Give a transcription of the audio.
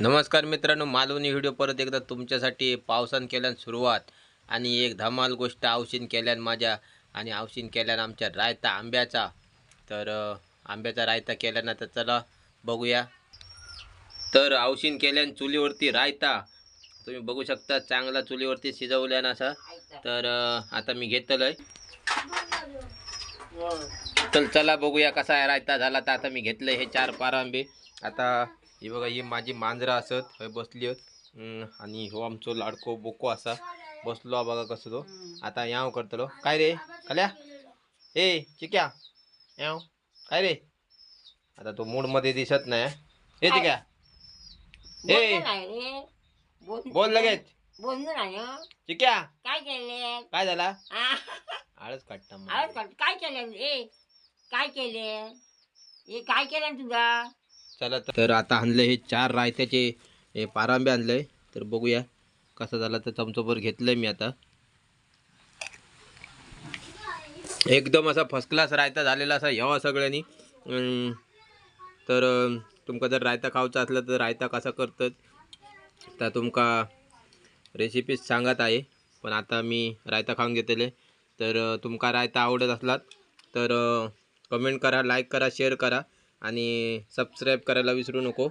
नमस्कार मित्रांनो, मालवणी व्हिडिओ परत एकदा तुमच्यासाठी. पावसान केल्यान सुरुवात आणि एक धमाल गोष्ट आवशीन केल्यान माझ्या आणि आवशीन केल्यान आमच्या रायता आंब्याचा. तर आंब्याचा रायता केल्यानं तर चला बघूया. तर आवशीन केल्यान चुलीवरती रायता तुम्ही बघू शकता, चांगला चुलीवरती शिजवल्यान असा. तर आता मी घेतलंय. तर चला बघूया कसा आहे रायता झाला. तर आता मी घेतलंय हे 4 आंबे. आता ही बघा, ही माझी मांजरा असत हय बसली आणि हो आमचो लाडको बोको असा बसलो बघा कसं तो. आता याव करतलो काय रे कल्या, ए चिक्या याव काय रे. आता तो मूड मध्ये दिसत नाही. हे चिक्या ए बोल लगेच. चिक्या काय केले? काय झाला. आळस काढता काय केलं? काय केले? हे काय केलं तुझा? चला तर आता आणले हे 4 रायत्याचे हे पारांबे आणले. तर बघूया कसा झाला. तर चमचोभर घेतलंय मी. आता एकदम असा फर्स्ट क्लास रायता झालेला असा ह्या सगळ्यांनी. तर तुमका जर रायता खाऊचा असला तर रायता कसा करतात तर तुमका रेसिपीज सांगत आहे. पण आता मी रायता खाऊन घेतले. तर तुमका रायता आवडत असलात तर कमेंट करा, लाईक करा, शेअर करा आणि सबस्क्राईब करायला विसरू नको.